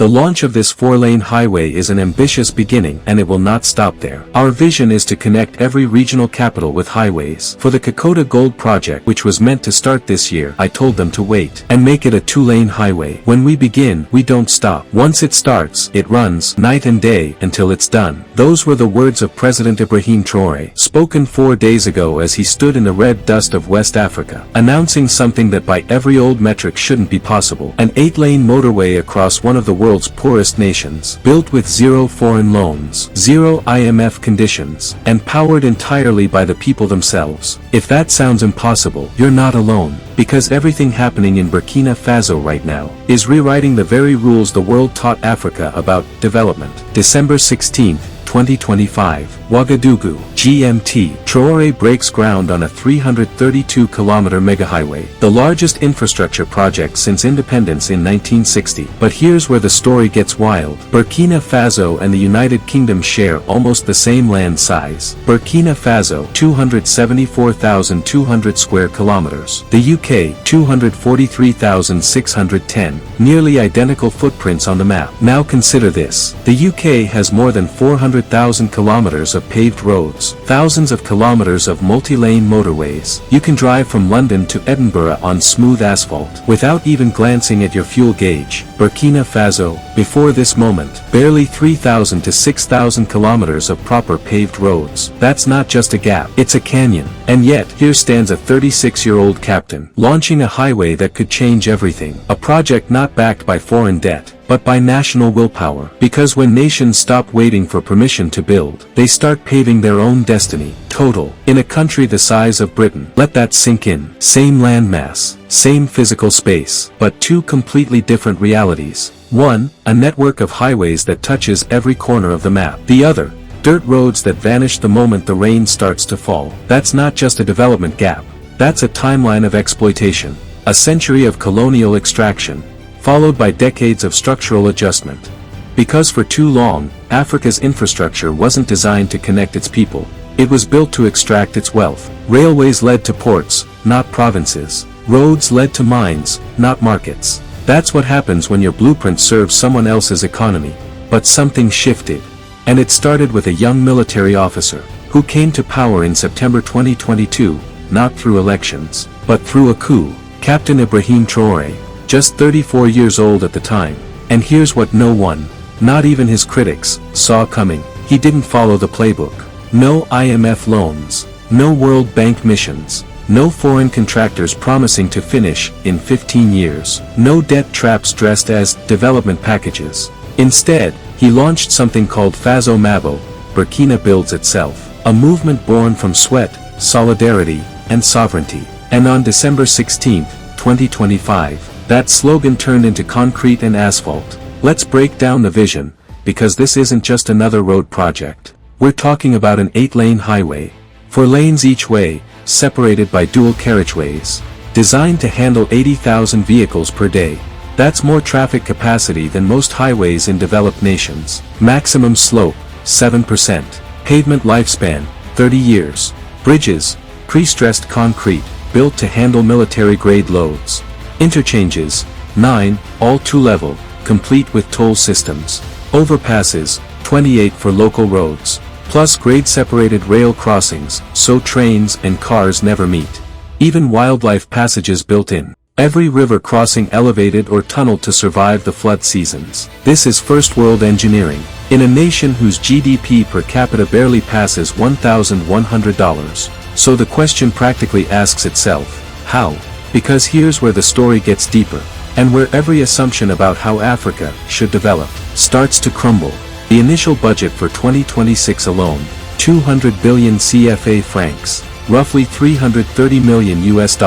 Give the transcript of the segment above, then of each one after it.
The launch of this 4-lane highway is an ambitious beginning and it will not stop there. Our vision is to connect every regional capital with highways. For the Kokoda Gold project, which was meant to start this year, I told them to wait and make it a 2-lane highway. When we begin, we don't stop. Once it starts, it runs night and day until it's done. Those were the words of President Ibrahim Traoré, spoken 4 days ago as he stood in the red dust of West Africa, announcing something that by every old metric shouldn't be possible. An 8-lane motorway across one of the world's poorest nations, built with 0 foreign loans, 0 IMF conditions, and powered entirely by the people themselves. If that sounds impossible, you're not alone, because everything happening in Burkina Faso right now is rewriting the very rules the world taught Africa about development. December 16, 2025, Ouagadougou, GMT. Traoré breaks ground on a 332-kilometer megahighway, the largest infrastructure project since independence in 1960. But here's where the story gets wild. Burkina Faso and the United Kingdom share almost the same land size. Burkina Faso, 274,200 square kilometers. The UK, 243,610. Nearly identical footprints on the map. Now consider this. The UK has more than 400,000 kilometers of paved roads, thousands of kilometers of multi-lane motorways. You can drive from London to Edinburgh on smooth asphalt, without even glancing at your fuel gauge. Burkina Faso, before this moment, barely 3,000 to 6,000 kilometers of proper paved roads. That's not just a gap, it's a canyon. And yet, here stands a 36-year-old captain, launching a highway that could change everything. A project not backed by foreign debt, but by national willpower. Because when nations stop waiting for permission to build, they start paving their own destiny. Total. In a country the size of Britain. Let that sink in. Same landmass, same physical space, but two completely different realities. One, a network of highways that touches every corner of the map. The other, dirt roads that vanish the moment the rain starts to fall. That's not just a development gap. That's a timeline of exploitation. A century of colonial extraction, followed by decades of structural adjustment. Because for too long, Africa's infrastructure wasn't designed to connect its people. It was built to extract its wealth. Railways led to ports, not provinces. Roads led to mines, not markets. That's what happens when your blueprint serves someone else's economy. But something shifted. And it started with a young military officer, who came to power in September 2022, not through elections, but through a coup. Captain Ibrahim Traoré, just 34 years old at the time. And here's what no one, not even his critics, saw coming. He didn't follow the playbook. No IMF loans, no World Bank missions, no foreign contractors promising to finish in 15 years, no debt traps dressed as development packages. Instead, he launched something called Faso Mabo, Burkina Builds Itself, a movement born from sweat, solidarity, and sovereignty. And on December 16, 2025, that slogan turned into concrete and asphalt. Let's break down the vision, because this isn't just another road project. We're talking about an 8-lane highway, 4 lanes each way, separated by dual carriageways, designed to handle 80,000 vehicles per day. That's more traffic capacity than most highways in developed nations. Maximum slope, 7%. Pavement lifespan, 30 years. Bridges, pre-stressed concrete, built to handle military-grade loads. Interchanges, 9, all 2-level, complete with toll systems. Overpasses, 28 for local roads. Plus grade-separated rail crossings, so trains and cars never meet. Even wildlife passages built in. Every river crossing elevated or tunneled to survive the flood seasons. This is first-world engineering. In a nation whose GDP per capita barely passes $1,100. So the question practically asks itself, how? Because here's where the story gets deeper, and where every assumption about how Africa should develop starts to crumble. The initial budget for 2026 alone, 200 billion CFA francs, roughly $330 million US,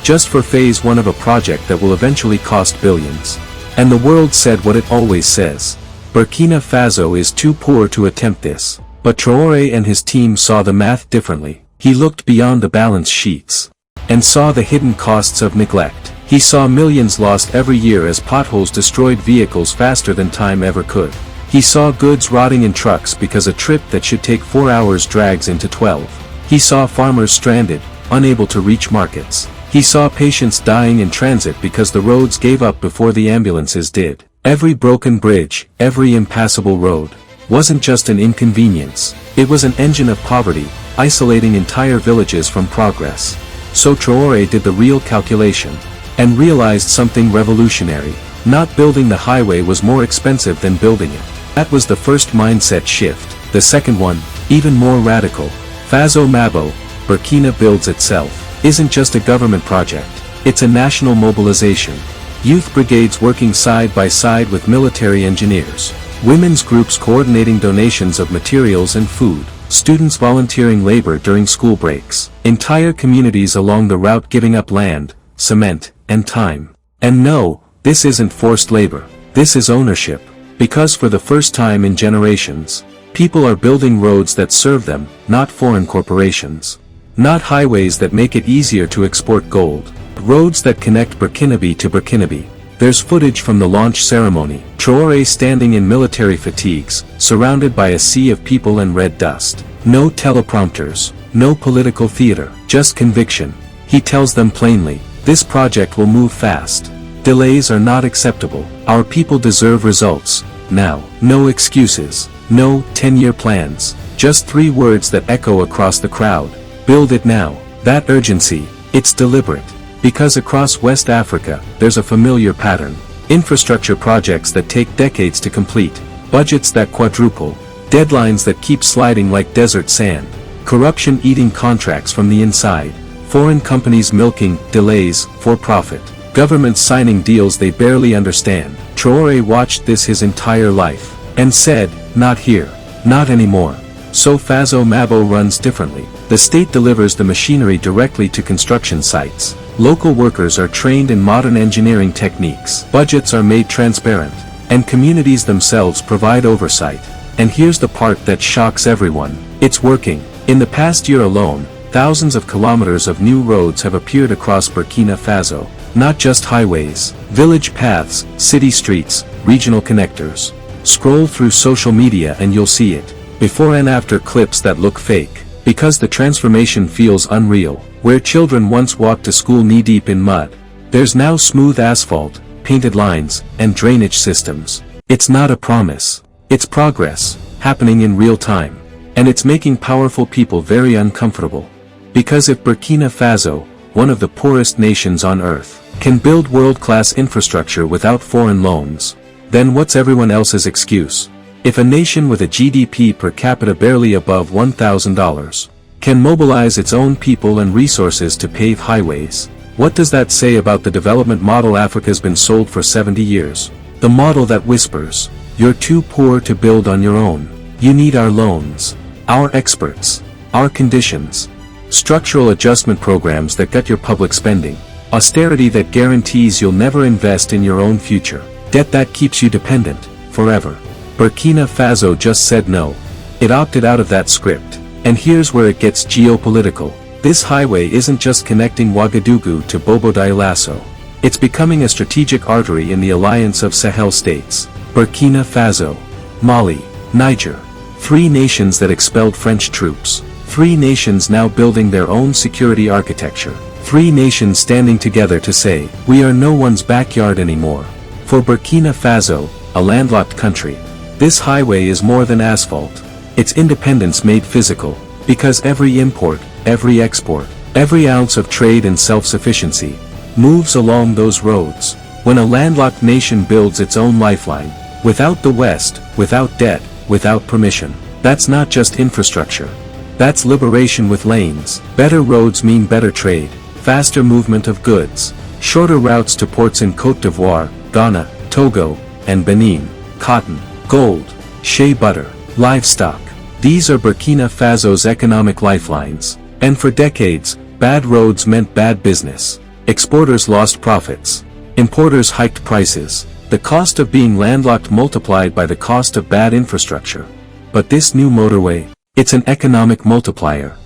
just for phase 1 of a project that will eventually cost billions. And the world said what it always says. Burkina Faso is too poor to attempt this. But Traoré and his team saw the math differently. He looked beyond the balance sheets and saw the hidden costs of neglect. He saw millions lost every year as potholes destroyed vehicles faster than time ever could. He saw goods rotting in trucks because a trip that should take 4 hours drags into 12. He saw farmers stranded, unable to reach markets. He saw patients dying in transit because the roads gave up before the ambulances did. Every broken bridge, every impassable road, wasn't just an inconvenience, it was an engine of poverty, isolating entire villages from progress. So Traoré did the real calculation, and realized something revolutionary. Not building the highway was more expensive than building it. That was the first mindset shift. The second one, even more radical. Faso Mabo, Burkina builds itself, isn't just a government project, it's a national mobilization. Youth brigades working side by side with military engineers. Women's groups coordinating donations of materials and food. Students volunteering labor during school breaks. Entire communities along the route giving up land, cement, and time. And no, this isn't forced labor. This is ownership. Because for the first time in generations, people are building roads that serve them, not foreign corporations. Not highways that make it easier to export gold. Roads that connect Burkinabe to Burkinabe. There's footage from the launch ceremony. Traoré standing in military fatigues, surrounded by a sea of people and red dust. No teleprompters, no political theater, just conviction. He tells them plainly, this project will move fast. Delays are not acceptable. Our people deserve results. Now. No excuses. No 10-year plans. Just 3 words that echo across the crowd. Build it now. That urgency, it's deliberate. Because across West Africa, there's a familiar pattern. Infrastructure projects that take decades to complete. Budgets that quadruple. Deadlines that keep sliding like desert sand. Corruption eating contracts from the inside. Foreign companies milking delays for profit. Governments signing deals they barely understand. Traoré watched this his entire life, and said, not here. Not anymore. So Faso Mabo runs differently. The state delivers the machinery directly to construction sites. Local workers are trained in modern engineering techniques. Budgets are made transparent. And communities themselves provide oversight. And here's the part that shocks everyone. It's working. In the past year alone, thousands of kilometers of new roads have appeared across Burkina Faso. Not just highways, village paths, city streets, regional connectors. Scroll through social media and you'll see it. Before and after clips that look fake. Because the transformation feels unreal. Where children once walked to school knee-deep in mud, there's now smooth asphalt, painted lines, and drainage systems. It's not a promise. It's progress, happening in real time. And it's making powerful people very uncomfortable. Because if Burkina Faso, one of the poorest nations on earth, can build world-class infrastructure without foreign loans, then what's everyone else's excuse? If a nation with a GDP per capita barely above $1,000 can mobilize its own people and resources to pave highways, what does that say about the development model Africa's been sold for 70 years? The model that whispers, you're too poor to build on your own. You need our loans, our experts, our conditions. Structural adjustment programs that gut your public spending. Austerity that guarantees you'll never invest in your own future. Debt that keeps you dependent, forever. Burkina Faso just said no. It opted out of that script. And here's where it gets geopolitical. This highway isn't just connecting Ouagadougou to Bobo Dioulasso. It's becoming a strategic artery in the alliance of Sahel states. Burkina Faso, Mali, Niger. 3 nations that expelled French troops. 3 nations now building their own security architecture. 3 nations standing together to say, we are no one's backyard anymore. For Burkina Faso, a landlocked country, this highway is more than asphalt. It's independence made physical. Because every import, every export, every ounce of trade and self-sufficiency, moves along those roads. When a landlocked nation builds its own lifeline, without the West, without debt, without permission, that's not just infrastructure. That's liberation with lanes. Better roads mean better trade, faster movement of goods, shorter routes to ports in Côte d'Ivoire, Ghana, Togo, and Benin. Cotton, gold, shea butter, livestock. These are Burkina Faso's economic lifelines. And for decades, bad roads meant bad business. Exporters lost profits. Importers hiked prices. The cost of being landlocked multiplied by the cost of bad infrastructure. But this new motorway, it's an economic multiplier.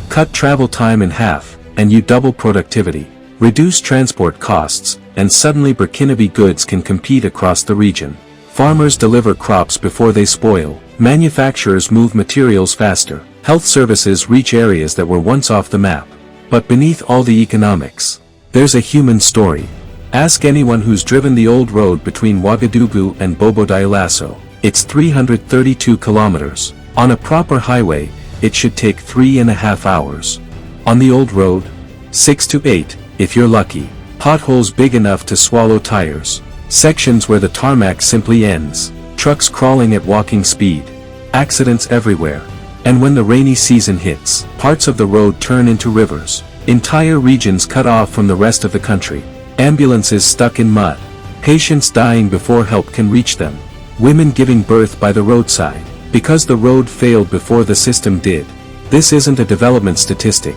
Cut travel time in half, and you double productivity. Reduce transport costs, and suddenly Burkinabe goods can compete across the region. Farmers deliver crops before they spoil. Manufacturers move materials faster. Health services reach areas that were once off the map. But beneath all the economics, there's a human story. Ask anyone who's driven the old road between Ouagadougou and Bobo Dioulasso. It's 332 kilometers. On a proper highway, it should take 3.5 hours. On the old road, 6 to 8, if you're lucky. Potholes big enough to swallow tires. Sections where the tarmac simply ends. Trucks crawling at walking speed. Accidents everywhere. And when the rainy season hits, parts of the road turn into rivers. Entire regions cut off from the rest of the country. Ambulances stuck in mud. Patients dying before help can reach them. Women giving birth by the roadside, because the road failed before the system did. This isn't a development statistic.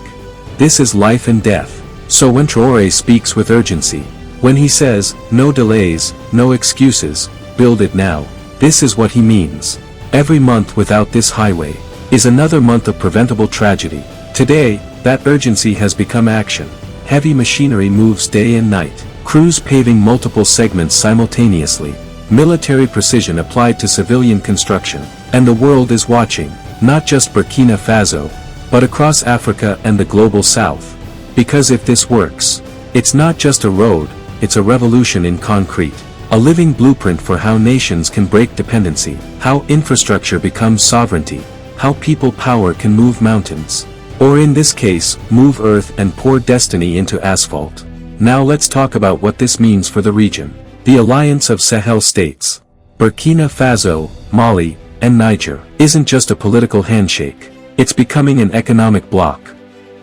This is life and death. So when Traoré speaks with urgency, when he says, no delays, no excuses, build it now, this is what he means. Every month without this highway is another month of preventable tragedy. Today, that urgency has become action. Heavy machinery moves day and night. Crews paving multiple segments simultaneously. Military precision applied to civilian construction. And the world is watching, not just Burkina Faso, but across Africa and the global south. Because if this works, it's not just a road, it's a revolution in concrete. A living blueprint for how nations can break dependency, how infrastructure becomes sovereignty, how people power can move mountains. Or in this case, move earth and pour destiny into asphalt. Now let's talk about what this means for the region. The Alliance of Sahel States, Burkina Faso, Mali, and Niger, isn't just a political handshake. It's becoming an economic bloc.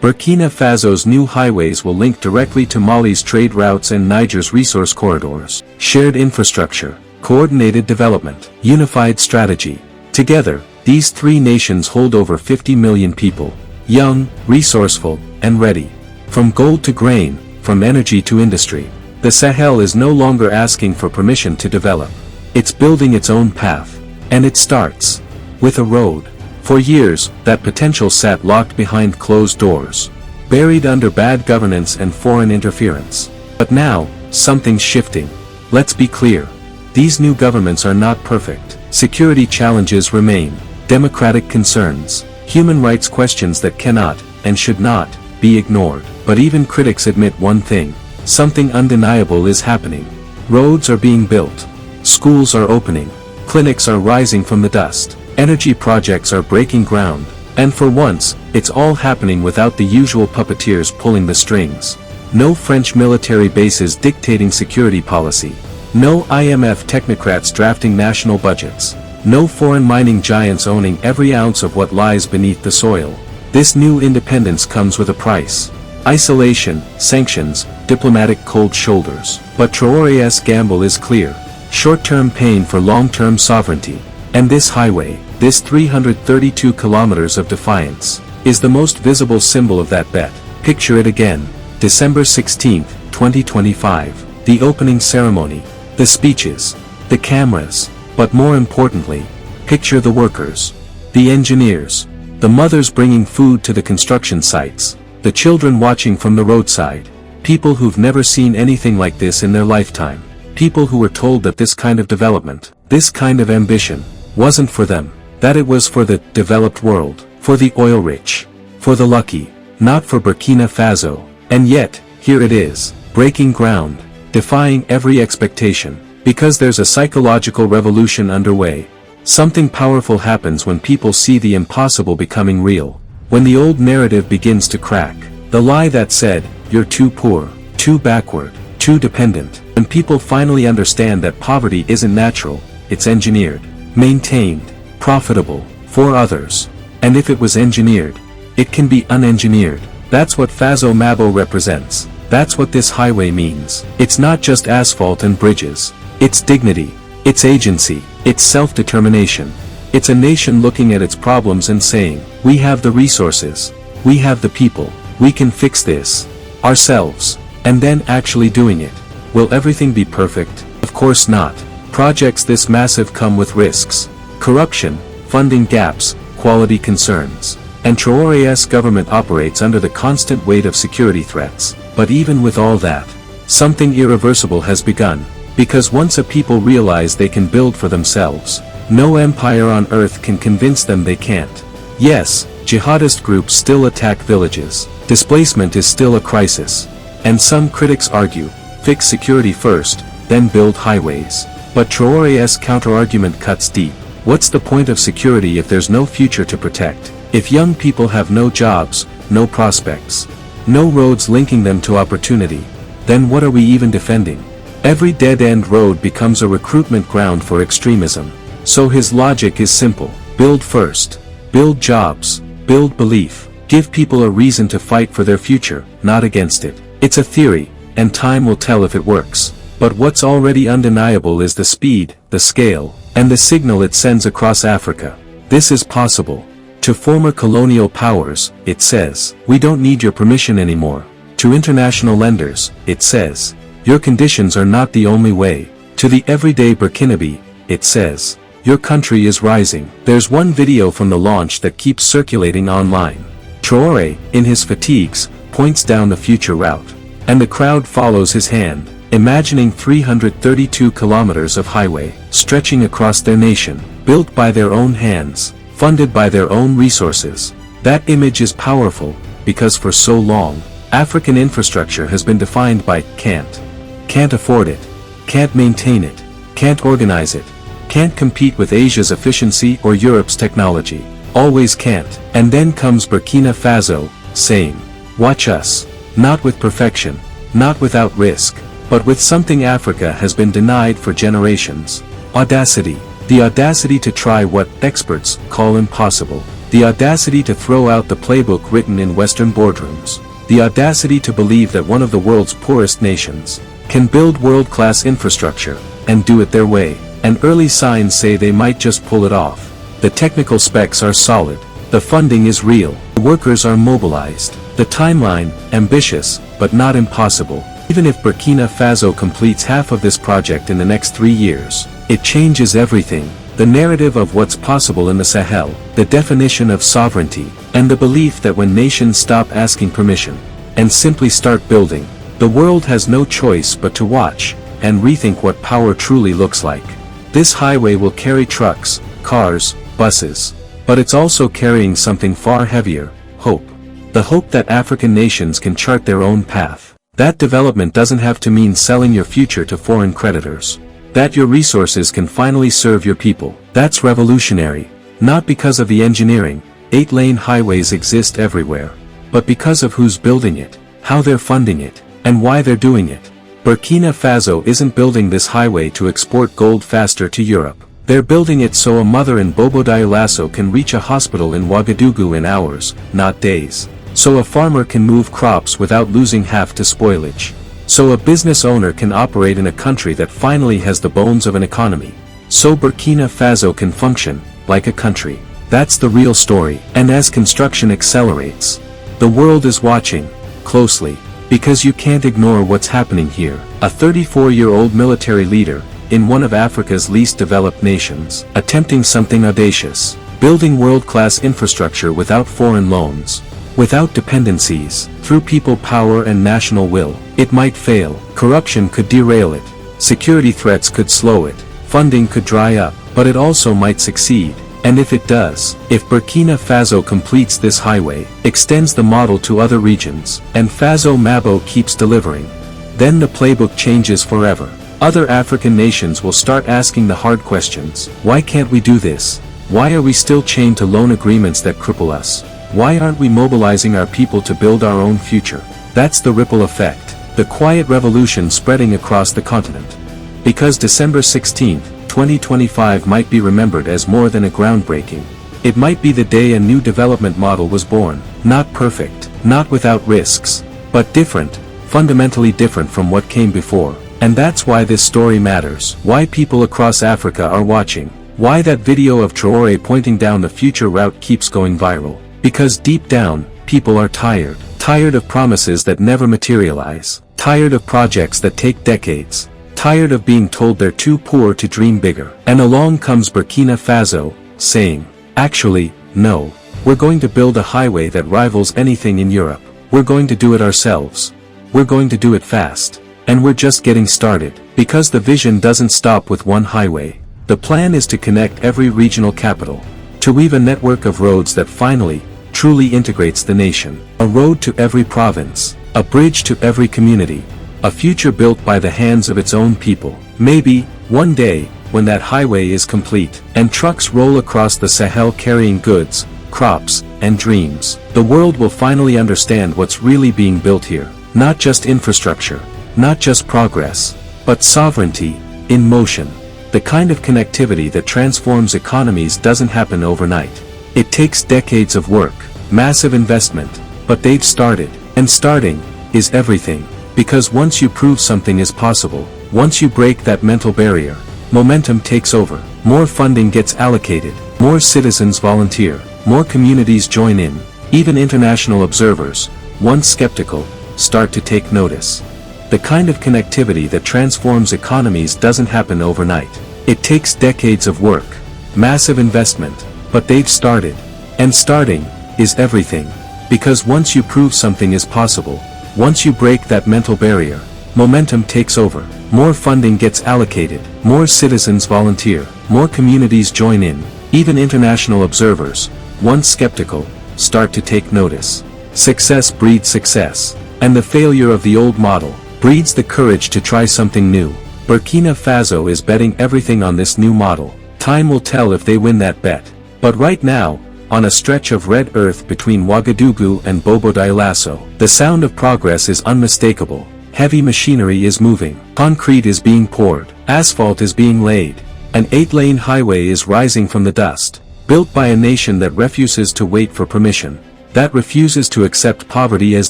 Burkina Faso's new highways will link directly to Mali's trade routes and Niger's resource corridors. Shared infrastructure, coordinated development, unified strategy. Together, these three nations hold over 50 million people. Young, resourceful, and ready. From gold to grain, from energy to industry. The Sahel is no longer asking for permission to develop. It's building its own path. And it starts with a road. For years, that potential sat locked behind closed doors. Buried under bad governance and foreign interference. But now, something's shifting. Let's be clear. These new governments are not perfect. Security challenges remain. Democratic concerns. Human rights questions that cannot, and should not, be ignored. But even critics admit one thing. Something undeniable is happening. Roads are being built. Schools are opening. Clinics are rising from the dust. Energy projects are breaking ground. And for once, it's all happening without the usual puppeteers pulling the strings. No French military bases dictating security policy. No IMF technocrats drafting national budgets. No foreign mining giants owning every ounce of what lies beneath the soil. This new independence comes with a price. Isolation, sanctions, diplomatic cold shoulders. But Traoré's gamble is clear. Short-term pain for long-term sovereignty. And this highway, this 332 kilometers of defiance, is the most visible symbol of that bet. Picture it again. December 16, 2025. The opening ceremony. The speeches. The cameras. But more importantly, picture the workers. The engineers. The mothers bringing food to the construction sites. The children watching from the roadside. People who've never seen anything like this in their lifetime. People who were told that this kind of development, this kind of ambition, wasn't for them. That it was for the developed world, for the oil-rich, for the lucky, not for Burkina Faso. And yet, here it is, breaking ground, defying every expectation. Because there's a psychological revolution underway. Something powerful happens when people see the impossible becoming real. When the old narrative begins to crack. The lie that said, you're too poor, too backward, too dependent. When people finally understand that poverty isn't natural, it's engineered, maintained, profitable, for others. And if it was engineered, it can be unengineered. That's what Faso Mabo represents. That's what this highway means. It's not just asphalt and bridges. It's dignity, it's agency, it's self-determination. It's a nation looking at its problems and saying, we have the resources, we have the people, we can fix this, ourselves, and then actually doing it. Will everything be perfect? Of course not. Projects this massive come with risks. Corruption, funding gaps, quality concerns. And Traoré's government operates under the constant weight of security threats. But even with all that, something irreversible has begun. Because once a people realize they can build for themselves, no empire on earth can convince them they can't. Yes, jihadist groups still attack villages. Displacement is still a crisis. And some critics argue, fix security first, then build highways. But Traoré's counterargument cuts deep. What's the point of security if there's no future to protect? If young people have no jobs, no prospects, no roads linking them to opportunity, then what are we even defending? Every dead-end road becomes a recruitment ground for extremism. So his logic is simple. Build first. Build jobs. Build belief. Give people a reason to fight for their future, not against it. It's a theory, and time will tell if it works. But what's already undeniable is the speed, the scale, and the signal it sends across Africa. This is possible. To former colonial powers, it says, we don't need your permission anymore. To international lenders, it says, your conditions are not the only way. To the everyday Burkinabe, it says, your country is rising. There's one video from the launch that keeps circulating online. Traoré, in his fatigues, points down the future route. And the crowd follows his hand, imagining 332 kilometers of highway, stretching across their nation, built by their own hands, funded by their own resources. That image is powerful, because for so long, African infrastructure has been defined by can't afford it, can't maintain it, can't organize it, can't compete with Asia's efficiency or Europe's technology, always can't. And then comes Burkina Faso, saying, watch us, not with perfection, not without risk, but with something Africa has been denied for generations. Audacity. The audacity to try what experts call impossible. The audacity to throw out the playbook written in Western boardrooms. The audacity to believe that one of the world's poorest nations can build world-class infrastructure, and do it their way. And early signs say they might just pull it off. The technical specs are solid. The funding is real. The workers are mobilized. The timeline, ambitious, but not impossible. Even if Burkina Faso completes half of this project in the next 3 years, it changes everything. The narrative of what's possible in the Sahel, the definition of sovereignty, and the belief that when nations stop asking permission, and simply start building, the world has no choice but to watch, and rethink what power truly looks like. This highway will carry trucks, cars, buses. But it's also carrying something far heavier, hope. The hope that African nations can chart their own path. That development doesn't have to mean selling your future to foreign creditors. That your resources can finally serve your people. That's revolutionary. Not because of the engineering, 8-lane highways exist everywhere. But because of who's building it, how they're funding it, and why they're doing it. Burkina Faso isn't building this highway to export gold faster to Europe. They're building it so a mother in Bobo Dioulasso can reach a hospital in Ouagadougou in hours, not days. So a farmer can move crops without losing half to spoilage. So a business owner can operate in a country that finally has the bones of an economy. So Burkina Faso can function like a country. That's the real story. And as construction accelerates, the world is watching closely, because you can't ignore what's happening here. A 34-year-old military leader, in one of Africa's least developed nations, attempting something audacious, building world-class infrastructure without foreign loans, without dependencies, through people power and national will. It might fail, corruption could derail it, security threats could slow it, funding could dry up, but it also might succeed. And if it does, if Burkina Faso completes this highway, extends the model to other regions, and Faso Mabo keeps delivering, then the playbook changes forever. Other African nations will start asking the hard questions. Why can't we do this? Why are we still chained to loan agreements that cripple us? Why aren't we mobilizing our people to build our own future? That's the ripple effect, the quiet revolution spreading across the continent. Because December 16, 2025 might be remembered as more than a groundbreaking. It might be the day a new development model was born, not perfect, not without risks, but different, fundamentally different from what came before. And that's why this story matters, why people across Africa are watching, why that video of Traoré pointing down the future route keeps going viral. Because deep down, people are tired. Tired of promises that never materialize. Tired of projects that take decades. Tired of being told they're too poor to dream bigger. And along comes Burkina Faso, saying, actually, no, we're going to build a highway that rivals anything in Europe. We're going to do it ourselves. We're going to do it fast. And we're just getting started. Because the vision doesn't stop with one highway. The plan is to connect every regional capital. To weave a network of roads that finally, truly integrates the nation. A road to every province. A bridge to every community. a future built by the hands of its own people. Maybe, one day, when that highway is complete, and trucks roll across the Sahel carrying goods, crops, and dreams, the world will finally understand what's really being built here. Not just infrastructure, not just progress, but sovereignty, in motion. The kind of connectivity that transforms economies doesn't happen overnight. It takes decades of work, massive investment, but they've started. And starting is everything. Because once you prove something is possible, once you break that mental barrier, momentum takes over. More funding gets allocated, more citizens volunteer, more communities join in, even international observers, once skeptical, start to take notice. The kind of connectivity that transforms economies doesn't happen overnight. It takes decades of work, massive investment, but they've started. And starting is everything. Because once you prove something is possible, once you break that mental barrier, momentum takes over. More funding gets allocated, more citizens volunteer, more communities join in, even international observers, once skeptical, start to take notice. Success breeds success, and the failure of the old model breeds the courage to try something new. Burkina Faso is betting everything on this new model. Time will tell if they win that bet. But right now, on a stretch of red earth between Ouagadougou and Bobo-Dioulasso, the sound of progress is unmistakable. Heavy machinery is moving, concrete is being poured, asphalt is being laid. An 8-lane highway is rising from the dust, built by a nation that refuses to wait for permission, that refuses to accept poverty as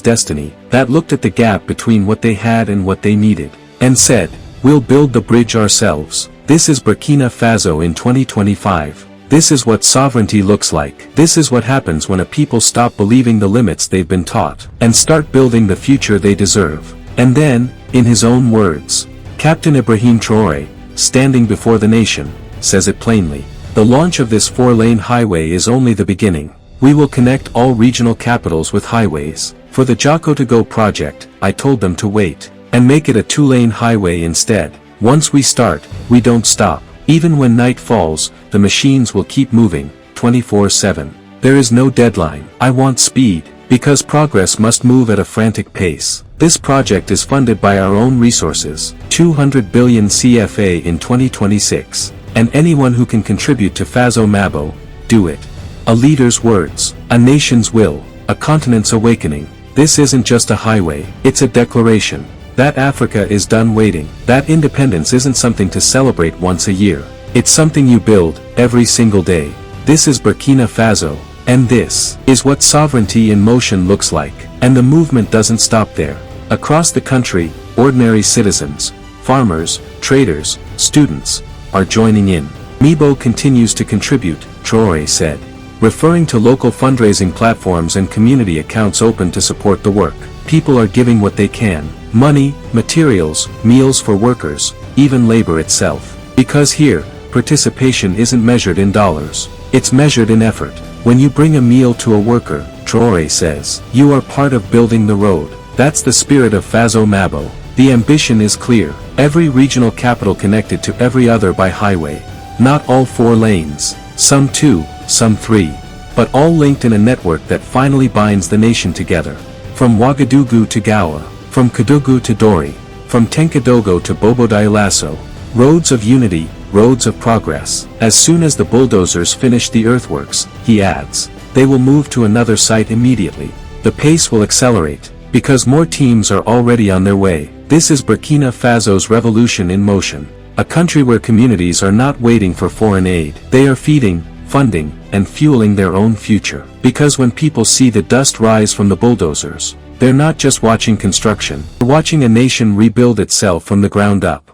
destiny, that looked at the gap between what they had and what they needed, and said, "We'll build the bridge ourselves." This is Burkina Faso in 2025. This is what sovereignty looks like. This is what happens when a people stop believing the limits they've been taught, and start building the future they deserve. And then, in his own words, Captain Ibrahim Traoré, standing before the nation, says it plainly. The launch of this 4-lane highway is only the beginning. We will connect all regional capitals with highways. For the Geopolitical project, I told them to wait, and make it a 2-lane highway instead. Once we start, we don't stop. Even when night falls, the machines will keep moving, 24/7. There is no deadline. I want speed, because progress must move at a frantic pace. This project is funded by our own resources, 200 billion CFA in 2026. And anyone who can contribute to Faso Mabo, do it. A leader's words, a nation's will, a continent's awakening. This isn't just a highway, it's a declaration. That Africa is done waiting. That independence isn't something to celebrate once a year. It's something you build, every single day. This is Burkina Faso, and this is what sovereignty in motion looks like. And the movement doesn't stop there. Across the country, ordinary citizens, farmers, traders, students, are joining in. Mibo continues to contribute, Traoré said, referring to local fundraising platforms and community accounts open to support the work. People are giving what they can. Money, materials, meals for workers, even labor itself. Because here, participation isn't measured in dollars. It's measured in effort. When you bring a meal to a worker, Traoré says, you are part of building the road. That's the spirit of Faso Mabo. The ambition is clear. Every regional capital connected to every other by highway. Not all 4 lanes. Some 2, some 3. But all linked in a network that finally binds the nation together. From Ouagadougou to Gawa. From Kédougou to Dori. From Tenkedogo to Bobo-Dioulasso. Roads of unity, roads of progress. As soon as the bulldozers finish the earthworks, he adds, they will move to another site immediately. The pace will accelerate, because more teams are already on their way. This is Burkina Faso's revolution in motion. A country where communities are not waiting for foreign aid. They are feeding, funding, and fueling their own future. Because when people see the dust rise from the bulldozers, they're not just watching construction, they're watching a nation rebuild itself from the ground up.